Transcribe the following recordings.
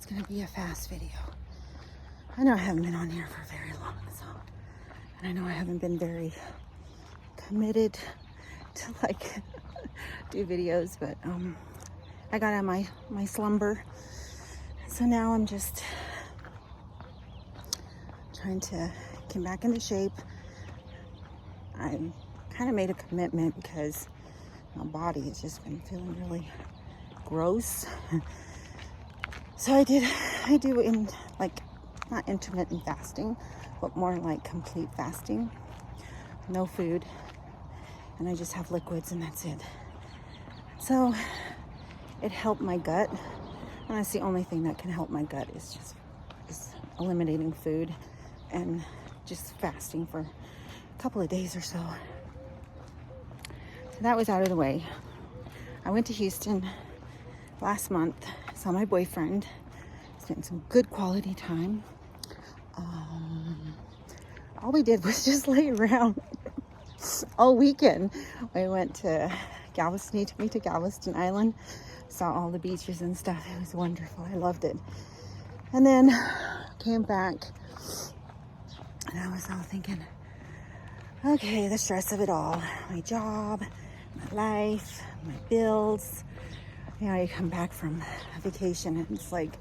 gonna be a fast video. I know I haven't been on here for very long, so, and I know I haven't been very committed to like do videos, but I got out of my slumber, so now I'm just trying to get back into shape. I kind of made a commitment because my body has just been feeling really gross. So I do in like, not intermittent fasting, but more like complete fasting. No food. And I just have liquids and that's it. So it helped my gut. And that's the only thing that can help my gut is eliminating food and just fasting for a couple of days or so. So that was out of the way. I went to Houston last month, saw my boyfriend, spent some good quality time. All we did was just lay around all weekend. We went to Galveston. He took me to Galveston Island, saw all the beaches and stuff. It was wonderful. I loved it. And then came back and I was all thinking, okay, the stress of it all, my job, my life, my bills. You know, you come back from a vacation and it's like,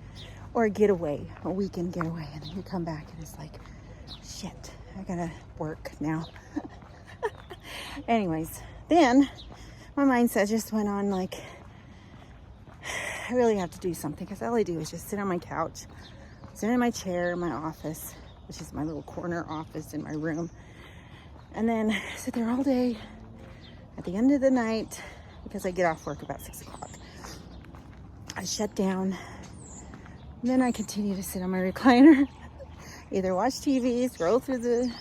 or a getaway, a weekend getaway, and then you come back and it's like, shit, I gotta work now. Anyways, then my mindset just went on like, I really have to do something, because all I do is just sit on my couch, sit in my chair in my office, which is my little corner office in my room, and then sit there all day. At the end of the night, because I get off work about 6 o'clock, I shut down. And then I continue to sit on my recliner, either watch TV, scroll through the,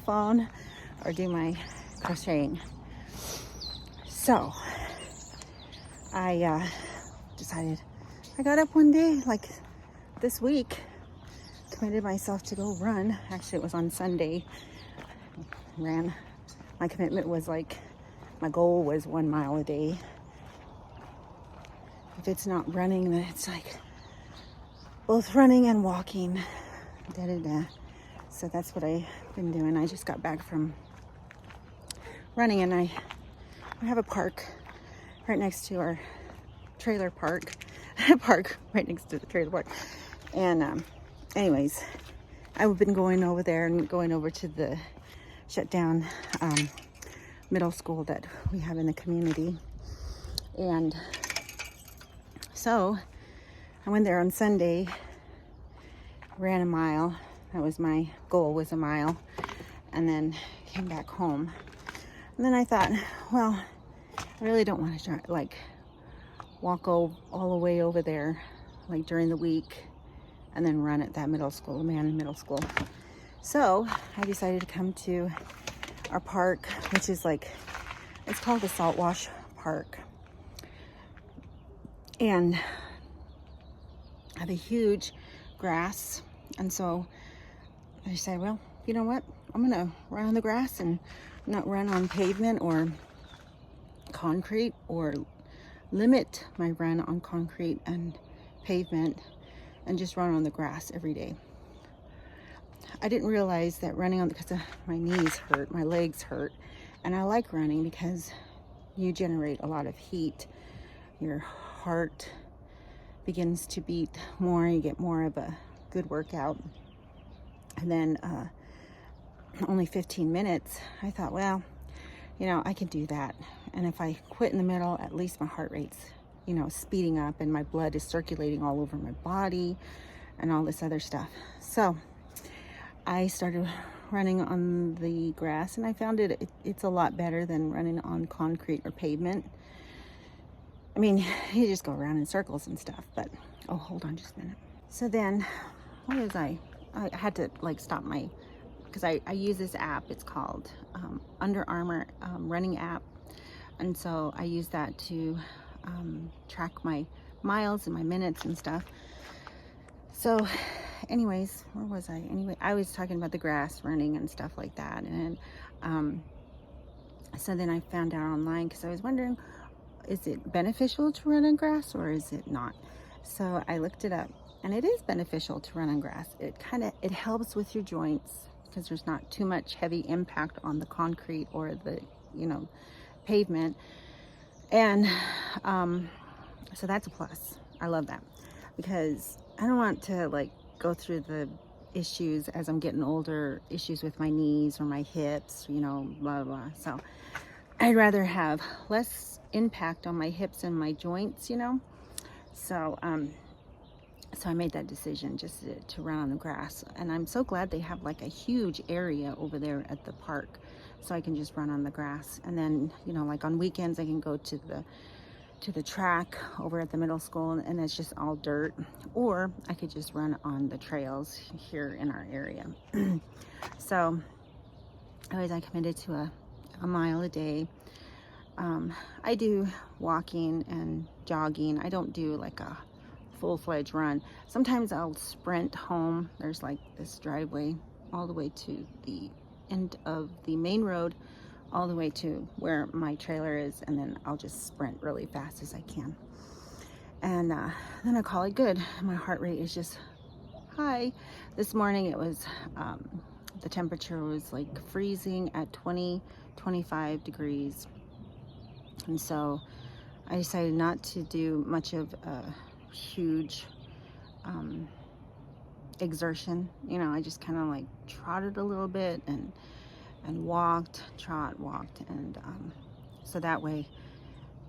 phone, or do my crocheting. So I decided, I got up one day, like this week, committed myself to go run. Actually, it was on Sunday. Ran. My commitment was like, my goal was 1 mile a day. If it's not running, then it's like both running and walking. So that's what I've been doing. I just got back from running, and I have a park right next to our trailer park. A park right next to the trailer park. And anyways, I've been going over there and going over to the shut down middle school that we have in the community. And so I went there on Sunday, ran a mile. That was my goal, was a mile, and then came back home. And then I thought, well, I really don't want to walk all the way over there like during the week and then run at that middle school, Manning Middle School. So I decided to come to our park, which is it's called the Saltwash Park. And I have a huge grass. And so I decided, well, you know what? I'm going to run on the grass and not run on pavement or concrete, or limit my run on concrete and pavement, and just run on the grass every day. I didn't realize that running on, because my knees hurt, my legs hurt, and I like running because you generate a lot of heat. Your heart begins to beat more, you get more of a good workout. And then only 15 minutes, I thought, well, I can do that. And if I quit in the middle, at least my heart rate's, speeding up, and my blood is circulating all over my body and all this other stuff. So I started running on the grass, and I found it's a lot better than running on concrete or pavement. I mean, you just go around in circles and stuff, but, oh, hold on just a minute. So then, I had to stop because I use this app. It's called Under Armour running app. And so I use that to track my miles and my minutes and stuff. So anyways, where was I? Anyway, I was talking about the grass running and stuff like that. And so then I found out online, because I was wondering, is it beneficial to run on grass or is it not? So I looked it up, And it is beneficial to run on grass. It helps with your joints because there's not too much heavy impact on the concrete or the, pavement. And so that's a plus. I love that because I don't want to like go through the issues as I'm getting older, issues with my knees or my hips, blah, blah, blah. So I'd rather have less impact on my hips and my joints, So, so I made that decision just to run on the grass. And I'm so glad they have like a huge area over there at the park. So I can just run on the grass. And then, like on weekends, I can go to the track over at the middle school and it's just all dirt. Or I could just run on the trails here in our area. So anyways, I committed to a mile a day. I do walking and jogging. I don't do like a full-fledged run. Sometimes I'll sprint home. There's like this driveway all the way to the end of the main road, all the way to where my trailer is, and then I'll just sprint really fast as I can. And then I call it good. My heart rate is just high. This morning it was, the temperature was like freezing at 25 degrees. And so I decided not to do much of a huge exertion. I just kind of like trotted a little bit and walked, and so that way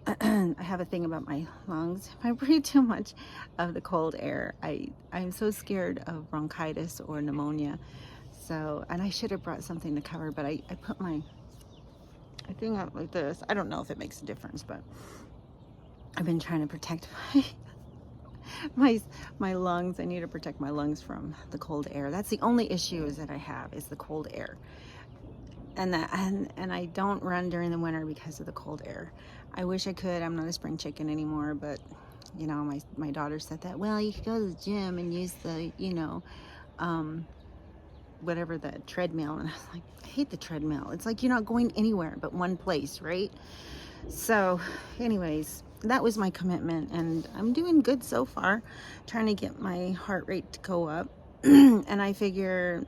I have a thing about my lungs. If I breathe too much of the cold air, I'm so scared of bronchitis or pneumonia. So, and I should have brought something to cover, but I put my thing up like this. I don't know if it makes a difference, but I've been trying to protect my lungs. I need to protect my lungs from the cold air. That's the only issue is that I have is the cold air. And I don't run during the winter because of the cold air. I wish I could. I'm not a spring chicken anymore, but my daughter said that, well, you could go to the gym and use the, whatever, the treadmill. And I was like, I hate the treadmill. It's like you're not going anywhere but one place, right? So anyways, that was my commitment, and I'm doing good so far, trying to get my heart rate to go up. And I figure,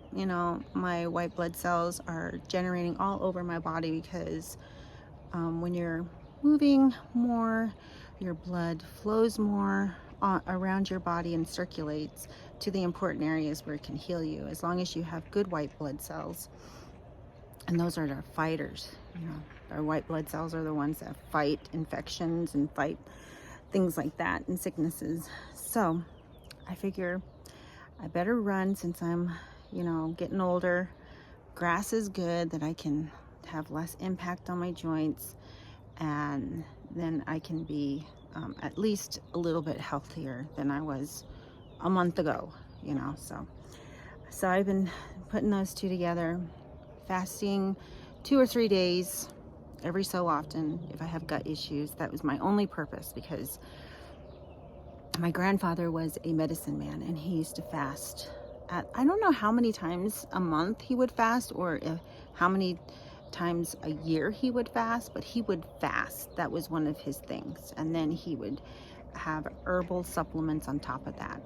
my white blood cells are generating all over my body because when you're moving more, your blood flows more around your body and circulates to the important areas where it can heal you, as long as you have good white blood cells. And those are our fighters. Our white blood cells are the ones that fight infections and fight things like that and sicknesses. So I figure I better run since I'm, getting older. Grass is good, that I can have less impact on my joints, and then I can be at least a little bit healthier than I was a month ago, So I've been putting those two together, fasting 2 or 3 days every so often if I have gut issues. That was my only purpose, because my grandfather was a medicine man and he used to fast at, I don't know how many times a month he would fast, or how many times a year he would fast, but he would fast. That was one of his things. And then he would have herbal supplements on top of that.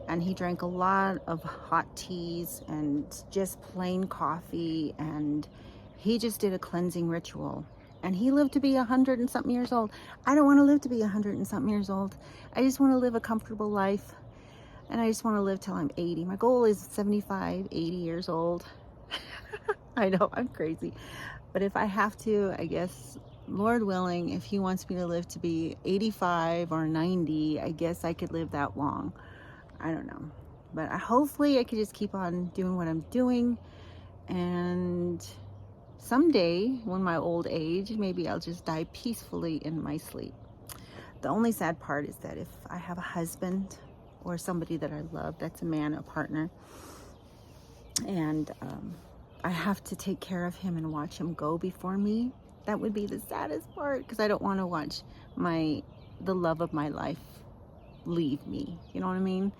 And he drank a lot of hot teas and just plain coffee, and he just did a cleansing ritual. And he lived to be 100 and something years old. I don't want to live to be 100 and something years old. I just want to live a comfortable life. And I just want to live till I'm 80. My goal is 75, 80 years old. I know, I'm crazy. But if I have to, I guess, Lord willing, if he wants me to live to be 85 or 90, I guess I could live that long. I don't know. But hopefully I could just keep on doing what I'm doing. And someday, when my old age, maybe I'll just die peacefully in my sleep. The only sad part is that if I have a husband or somebody that I love, that's a man, a partner, and I have to take care of him and watch him go before me, that would be the saddest part, because I don't want to watch the love of my life leave me. You know what I mean?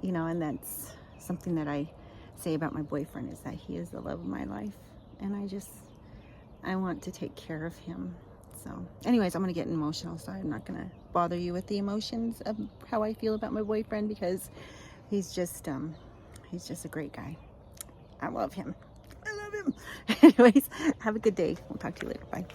And that's something that I say about my boyfriend, is that he is the love of my life, and I want to take care of him. So anyways, I'm gonna get emotional, so I'm not gonna bother you with the emotions of how I feel about my boyfriend, because he's just a great guy. I love him. I love him. Anyways, have a good day. We'll talk to you later. Bye.